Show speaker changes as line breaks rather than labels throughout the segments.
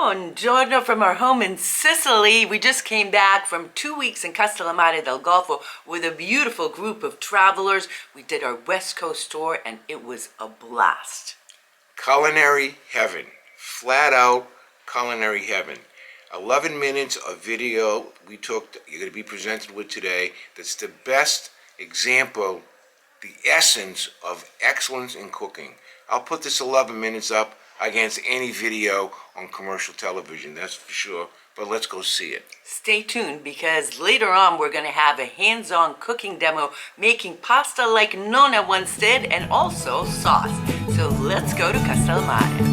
Buongiorno from our home in Sicily. We just came back from 2 weeks in Castellammare del Golfo with a beautiful group of travelers. We did our West Coast tour and it was a blast.
Culinary heaven. Flat out culinary heaven. 11 minutes of video we took, you're going to be presented with today, that's the best example, the essence of excellence in cooking. I'll put this 11 minutes up against any video on commercial television, that's for sure, but let's go see it.
Stay tuned because later on we're going to have a hands-on cooking demo making pasta like Nonna once did and also sauce. So let's go to Castellammare.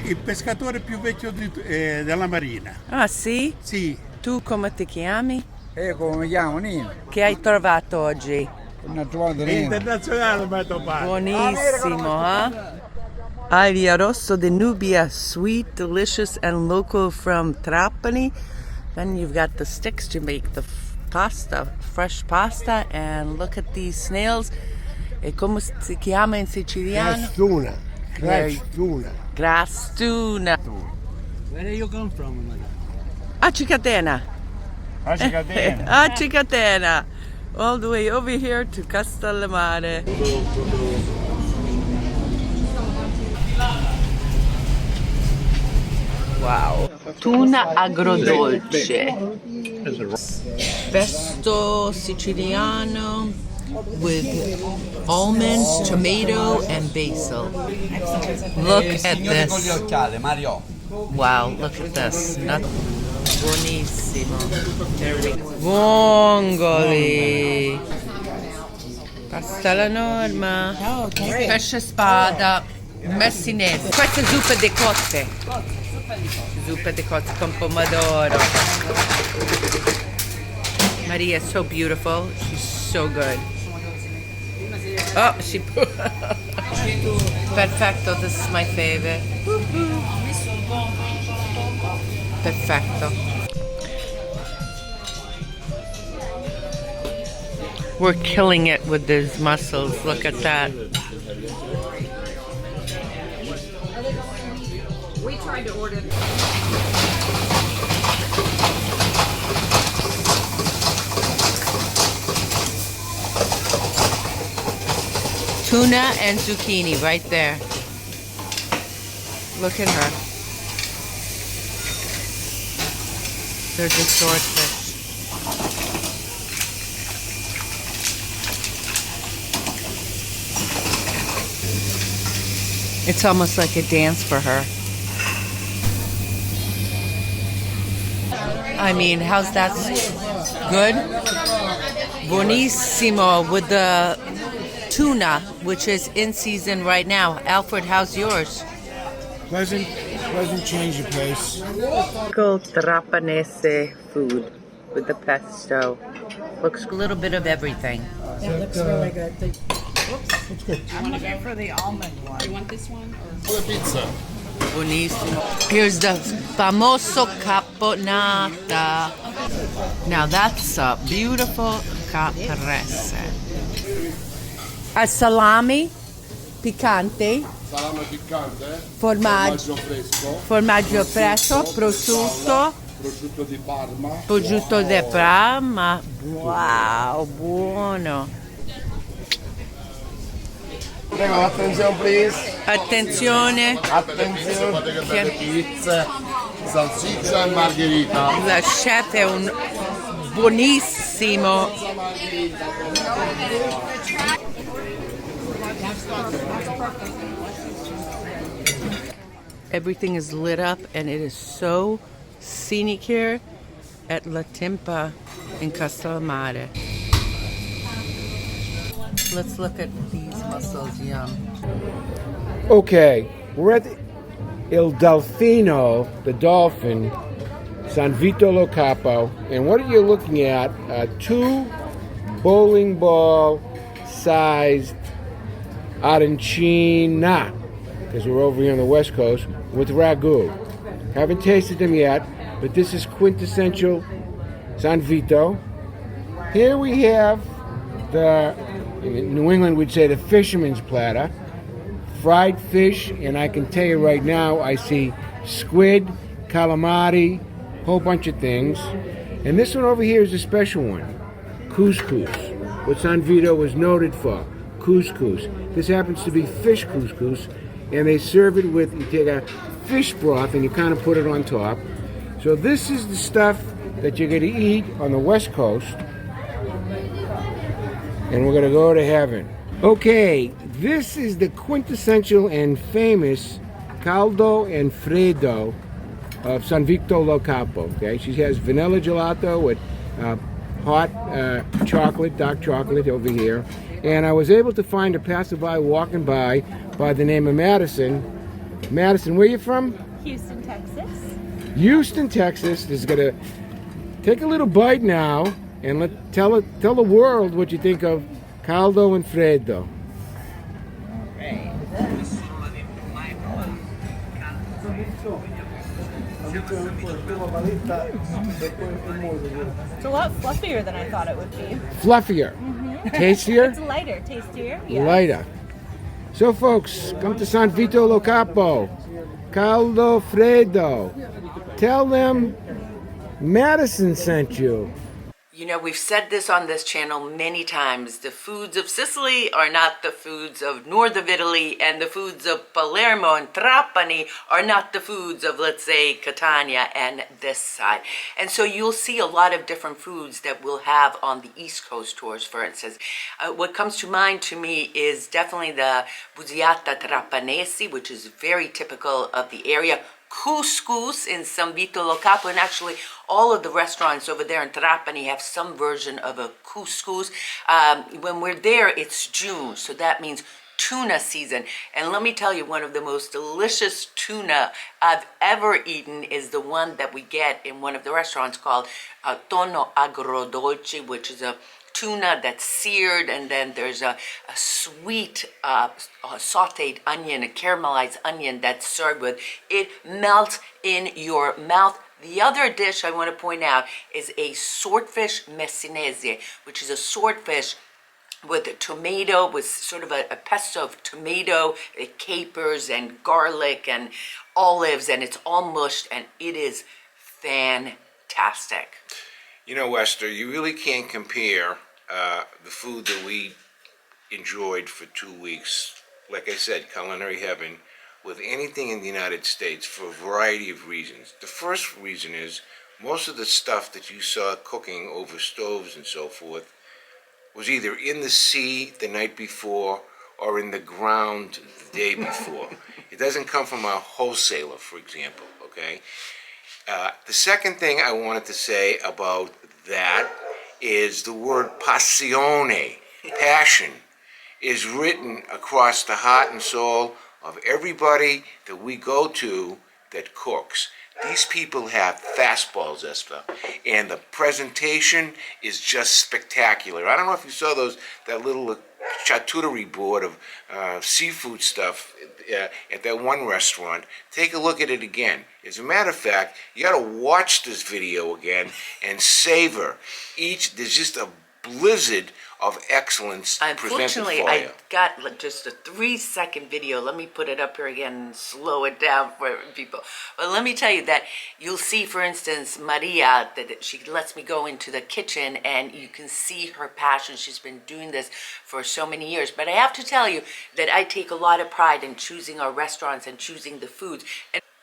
Il pescatore più vecchio della marina.
Ah sì?
Sì.
Tu come ti chiami?
Come mi chiamo? Nino.
Che hai trovato oggi?
Non ho trovato niente.
Internazionale mi ha trovato.
Buonissimo, eh? Aglio rosso de Nubia, sweet, delicious, and local from Trapani. Then you've got the sticks to make the pasta, fresh pasta, and look at these snails. E come si chiama in siciliano?
Tuna.
Grass tuna.
Where do you come from?
A Cicatena. A Cicatena. All the way over here to Castellammare. Wow. Tuna agrodolce. Pesto siciliano with almonds, tomato, and basil. Look at this. Wow, look at this. Buonissimo. Vongoli. Pasta alla norma. Pesce spada. Messinese. Questa è zuppa di cotte. Zuppa di cotte con pomodoro. Maria is so beautiful. She's so good. Oh, she Perfecto, this is my favorite. Perfecto. We're killing it with these mussels. Look at that.
We tried to order
Tuna and zucchini right there. Look at her. There's a swordfish. It's almost like a dance for her. I mean, how's that? Good? Buonissimo with the tuna, which is in season right now. Alfred, how's yours?
Pleasant change of pace.
Typical Trapanese food with the pesto. Looks a little bit of everything.
That looks really good.
It's good.
I'm looking for the almond one. You want this one?
For the pizza.
Buonissimo. Here's the famoso caponata. Now that's a beautiful caprese. A salami piccante.
Salame piccante,
Formaggio fresco, prosciutto.
prosciutto di Parma.
Prosciutto di Parma. Wow, buono.
Prego, attenzione please.
Attenzione.
Attenzione. Pizza, salsiccia e margherita.
La chef è un buonissimo. Everything is lit up and it is so scenic here at La Timpa in Castellammare. Let's look at these mussels. Yum.
Okay, we're at Il Delfino, the dolphin, San Vito Lo Capo, and what you're looking at are two bowling ball sized arancini, because we're over here on the west coast, with ragu. Haven't tasted them yet, but this is quintessential San Vito. Here we have the, in New England we'd say the fisherman's platter, fried fish, and I can tell you right now I see squid, calamari, whole bunch of things. And this one over here is a special one, couscous, what San Vito was noted for, couscous. This happens to be fish couscous, and they serve it with, you take a fish broth and you kind of put it on top. So this is the stuff that you're going to eat on the west coast, and we're going to go to heaven. Okay, this is the quintessential and famous caldo and freddo of San Vito Lo Capo. Okay, she has vanilla gelato with hot chocolate, dark chocolate over here. And I was able to find a passerby walking by the name of Madison. Madison, where are you from?
Houston, Texas.
Houston, Texas. Is gonna take a little bite now and tell the world what you think of caldo and freddo.
It's a lot fluffier than I thought it would be.
Fluffier, tastier,
It's lighter, tastier. Yes.
lighter. So, folks, come to San Vito Lo Capo, caldo freddo. Tell them Madison sent you.
You know, we've said this on this channel many times. The foods of Sicily are not the foods of north of Italy, and the foods of Palermo and Trapani are not the foods of, let's say, Catania and this side. And so you'll see a lot of different foods that we'll have on the East Coast tours, for instance. What comes to mind to me is definitely the busiate trapanese, which is very typical of the area. Couscous in San Vito Lo Capo, and actually all of the restaurants over there in Trapani have some version of a couscous. When we're there, it's June, so that means tuna season. And let me tell you, one of the most delicious tuna I've ever eaten is the one that we get in one of the restaurants called tonno agrodolce, which is a tuna that's seared, and then there's a sweet sauteed onion, a caramelized onion that's served with. It melts in your mouth. The other dish I want to point out is a swordfish messinese, which is a swordfish with tomato, with sort of a pesto of tomato, capers, and garlic, and olives, and it's all mushed, and it is fantastic.
You know, Wester, you really can't compare the food that we enjoyed for 2 weeks, like I said, culinary heaven, with anything in the United States for a variety of reasons. The first reason is most of the stuff that you saw cooking over stoves and so forth was either in the sea the night before or in the ground the day before. It doesn't come from a wholesaler, for example, okay? The second thing I wanted to say about that is the word passione, passion, is written across the heart and soul of everybody that we go to that cooks. These people have fastballs, Esther, and the presentation is just spectacular. I don't know if you saw that little charcuterie board of seafood stuff at that one restaurant. Take a look at it again. As a matter of fact, you got to watch this video again and savor each. There's just a blizzard of excellence presented
Unfortunately,
for you.
I got just a 3-second video. Let me put it up here again and slow it down for people. But let me tell you that you'll see, for instance, Maria, that she lets me go into the kitchen, and you can see her passion. She's been doing this for so many years. But I have to tell you that I take a lot of pride in choosing our restaurants and choosing the foods.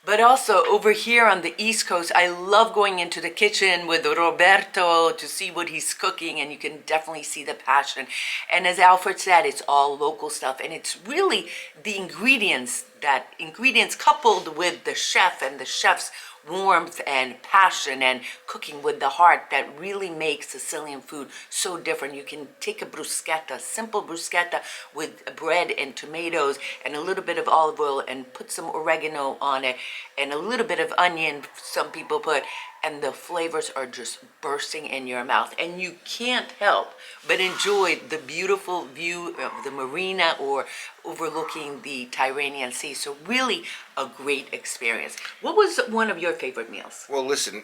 But also over here on the East Coast, I love going into the kitchen with Roberto to see what he's cooking, and you can definitely see the passion. And as Alfred said, it's all local stuff, and it's really the ingredients that ingredients coupled with the chef and the chef's warmth and passion and cooking with the heart that really makes Sicilian food so different. You can take a bruschetta, simple bruschetta with bread and tomatoes and a little bit of olive oil and put some oregano on it and a little bit of onion, some people put, and the flavors are just bursting in your mouth. And you can't help but enjoy the beautiful view of the marina or overlooking the Tyrrhenian Sea. So really a great experience. What was one of your favorite meals?
Well, listen,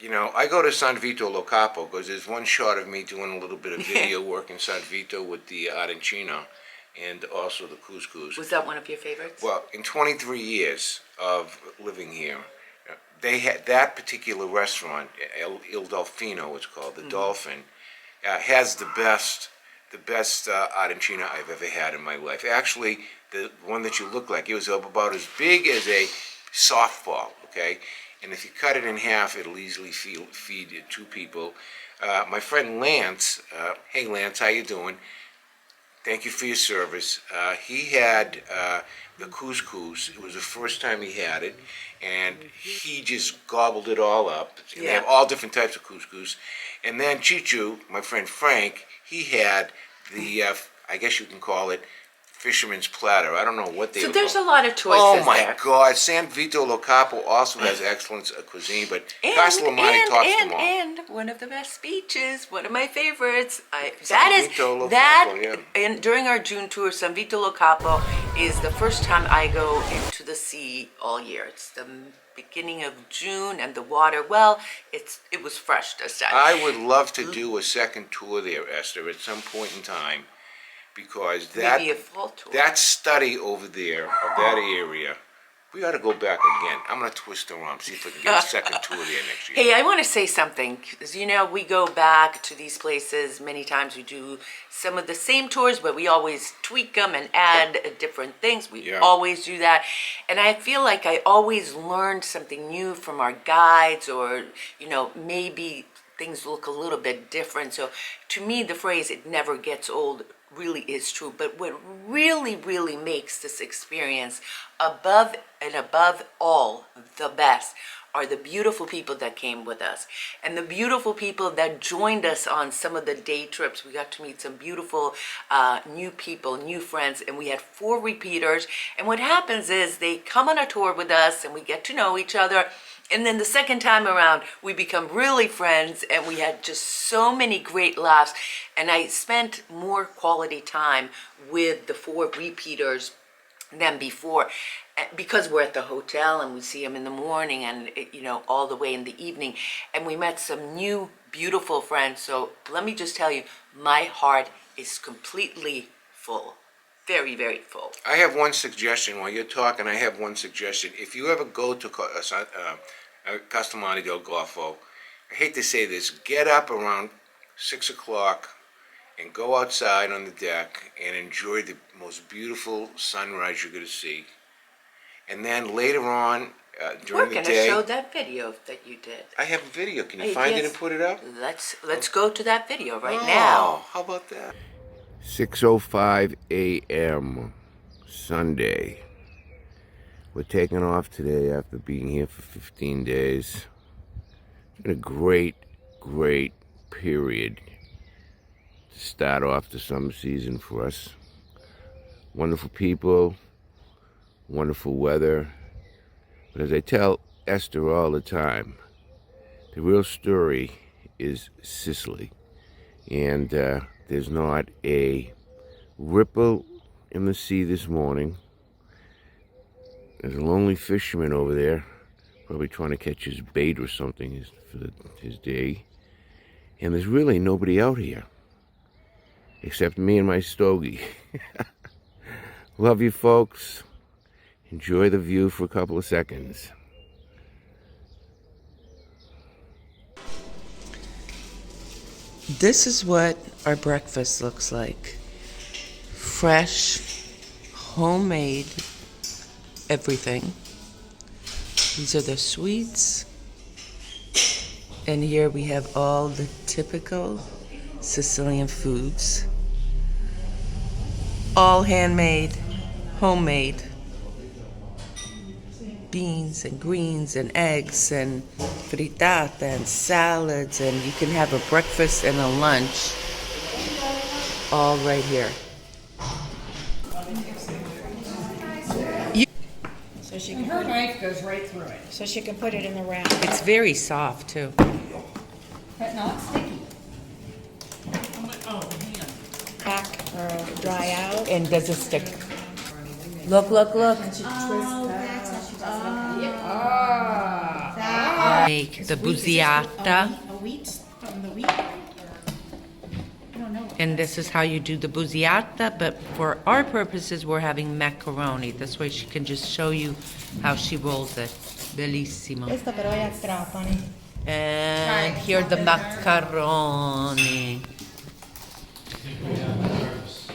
I go to San Vito Lo Capo because there's one shot of me doing a little bit of video work in San Vito with the arancini and also the couscous.
Was that one of your favorites?
Well, in 23 years of living here, they had that particular restaurant, Il Dolfino, it's called, the Dolphin, has the best arancini I've ever had in my life. Actually, the one that you look like, it was about as big as a softball, okay? And if you cut it in half, it'll easily feed two people. My friend Lance, hey Lance, how you doing? Thank you for your service. He had the couscous. It was the first time he had it, and he just gobbled it all up. And they have all different types of couscous. And then Chichu, my friend Frank, he had the, I guess you can call it, fisherman's platter. I don't know what they.
So
would
there's
call
a lot of choices.
Oh my
there.
God! San Vito Lo Capo also has excellent cuisine, but Castellammare tops them all.
And one of the best beaches, one of my favorites.
San Vito Lo Capo, yeah.
And during our June tour, San Vito Lo Capo is the first time I go into the sea all year. It's the beginning of June, and the water, well, it was fresh this time.
I would love to do a second tour there, Esther, at some point in time. Because
Maybe a fall tour.
that study over there of that area, we ought to go back again. I'm going to twist her arm, see if we can get a second tour there next year.
Hey, I want to say something, because we go back to these places many times. We do some of the same tours, but we always tweak them and add different things. We always do that. And I feel like I always learned something new from our guides, or, maybe things look a little bit different. So to me, the phrase, it never gets old, really is true. But what really, really makes this experience above all the best are the beautiful people that came with us and the beautiful people that joined us on some of the day trips. We got to meet some beautiful new people, new friends, and we had 4 repeaters. And what happens is they come on a tour with us and we get to know each other. And then the second time around, we become really friends, and we had just so many great laughs. And I spent more quality time with the 4 repeaters than before, because we're at the hotel and we see them in the morning and, all the way in the evening. And we met some new, beautiful friends. So let me just tell you, my heart is completely full. Very, very full.
I have one suggestion. While you're talking, I have one suggestion. If you ever go to Castellammare del Golfo, I hate to say this, get up around 6 o'clock and go outside on the deck and enjoy the most beautiful sunrise you're going to see. And then later on, during the day...
We're going to show that video that you did.
I have a video. Can you find it and put it up?
Let's go to that video right now.
How about that?
6:05 a.m. Sunday. We're taking off today after being here for 15 days. It's been a great period to start off the summer season for us. Wonderful people, wonderful weather. But as I tell Esther all the time, the real story is Sicily. And there's not a ripple in the sea this morning. There's a lonely fisherman over there, probably trying to catch his bait or something for his day. And there's really nobody out here, except me and my stogie. Love you, folks. Enjoy the view for a couple of seconds.
This is what our breakfast looks like. Fresh, homemade, everything. These are the sweets. And here we have all the typical Sicilian foods. All handmade, homemade. beans and greens and eggs and frittata and salads, and you can have a breakfast and a lunch all right here.
So she can
Her knife goes right through it.
so she can put it in the round.
It's very soft too.
But no, it's sticky.
Pack or dry out.
And does it stick? Look, look, look. Make the busiata.
Wheat from the wheat.
And this is how you do the busiata, but for our purposes, we're having macaroni. This way she can just show you how she rolls it. Bellissimo.
Questo però è a Trapani.
And here the macaroni.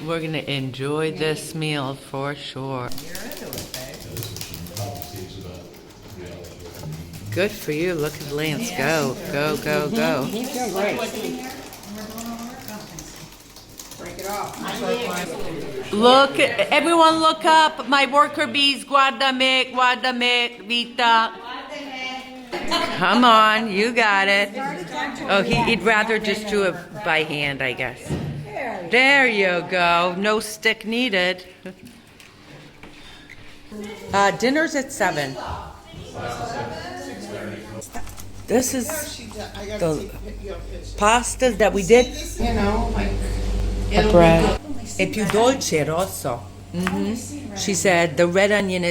We're gonna enjoy this meal for sure. Good for you. Look at Lance go. Go, go, go.
He's doing great. Break it off.
Look, everyone look up. My worker bees, guarda me, Vita. Come on, you got it. Oh, he'd rather just do it by hand, I guess. There you go. No stick needed. Dinner's at 7. This is the pasta that we did.
You know, like
A bread. E più dolce rosso. She said the red onion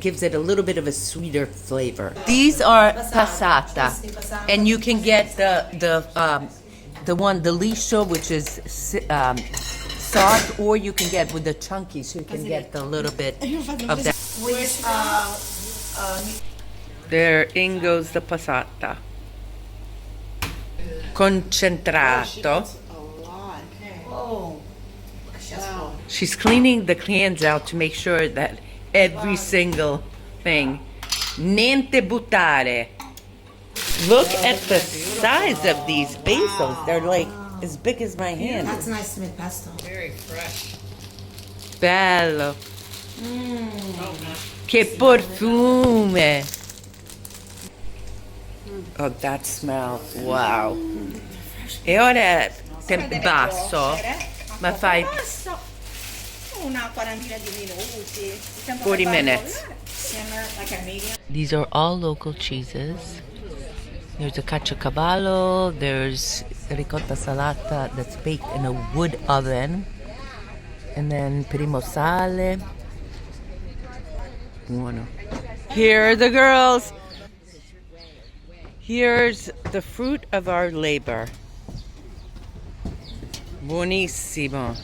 gives it a little bit of a sweeter flavor. These are passata, and you can get the liscio, which is soft, or you can get with the chunky, so you can get the little bit of that. There in goes the passata. Concentrato. She's cleaning the cans out to make sure that every single thing. Niente buttare. Look at the size of these basils. They're like as big as my hand.
That's nice to make pesto.
very fresh.
Bello. Che perfume. Oh, that smell. Wow. E ora tempo basso, ma fai
Una quarantina di minuti.
40 minutes.
Simmer like a medium.
These are all local cheeses. There's a caciocavallo, there's ricotta salata that's baked in a wood oven, and then primo sale. Buono. Here are the girls. Here's the fruit of our labor. Buonissimo.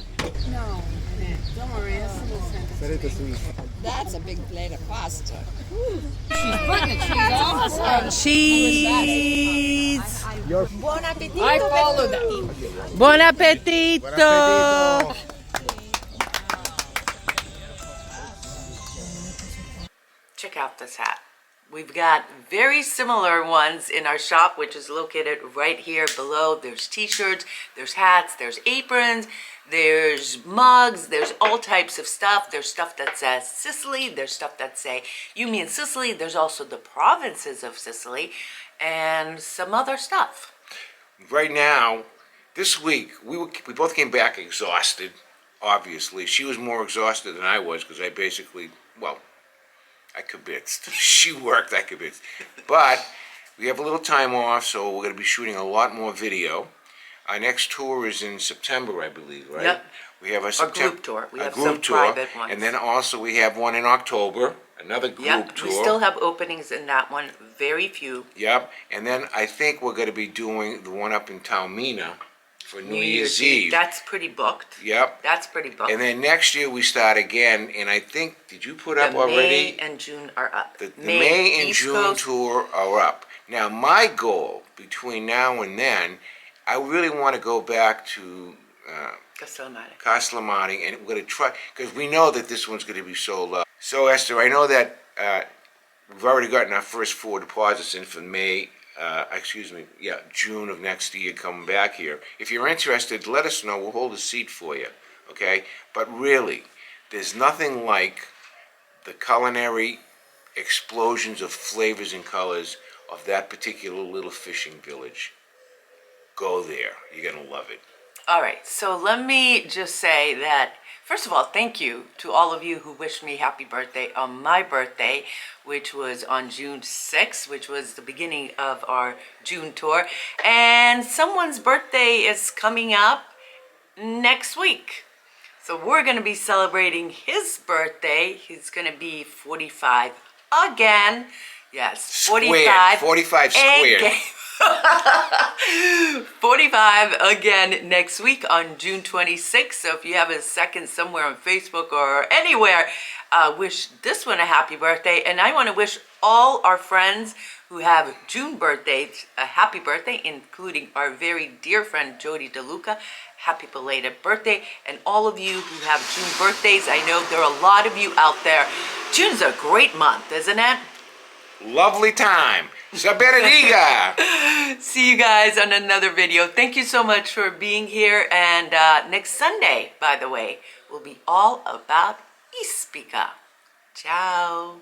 No, don't worry. That's a big plate of pasta.
Cheese.
Buon appetito.
I followed that.
Buon appetito. Check out this hat. We've got very similar ones in our shop, which is located right here below. There's t-shirts, there's hats, there's aprons, there's mugs, there's all types of stuff. There's stuff that says Sicily, there's stuff that say you mean Sicily, there's also the provinces of Sicily, and some other stuff.
Right now, this week, we both came back exhausted, obviously. She was more exhausted than I was because I basically, well, I kibitzed. She worked, I kibitzed. But we have a little time off, so we're going to be shooting a lot more video. Our next tour is in September, I believe, right?
Yep.
We have a
group tour. We
a
have
group
some
tour,
private ones.
and then also we have one in October, another group
Yep,
tour.
we still have openings in that one, very few.
Yep, and then I think we're going to be doing the one up in Taormina for New Year's Eve.
That's pretty booked.
Yep.
That's pretty booked.
And then next year we start again, and I think, did you put up
the
already?
May and June are up.
The May and
East
June
Coast.
tour are up. Now, my goal between now and then, I really want to go back to Castellammare, and we're going to try, because we know that this one's going to be sold out. So, Esther, I know that we've already gotten our first 4 deposits in for June of next year coming back here. If you're interested, let us know. We'll hold a seat for you, okay? But really, there's nothing like the culinary explosions of flavors and colors of that particular little fishing village. Go there. You're going to love it.
All right, so let me just say that, first of all, thank you to all of you who wished me happy birthday on my birthday, which was on June 6th, which was the beginning of our June tour. And someone's birthday is coming up next week. So we're going to be celebrating his birthday. He's going to be 45 again. Yes, 45.
45 squared.
Again. 45 again next week on June 26th. So if you have a second somewhere on Facebook or anywhere, wish this one a happy birthday. And I want to wish all our friends who have June birthdays a happy birthday, including our very dear friend Jody DeLuca. Happy belated birthday. And all of you who have June birthdays, I know there are a lot of you out there. June's a great month, isn't it?
Lovely time. Saberdiga.
See you guys on another video. Thank you so much for being here. And next Sunday, by the way, will be all about Ispica. Ciao.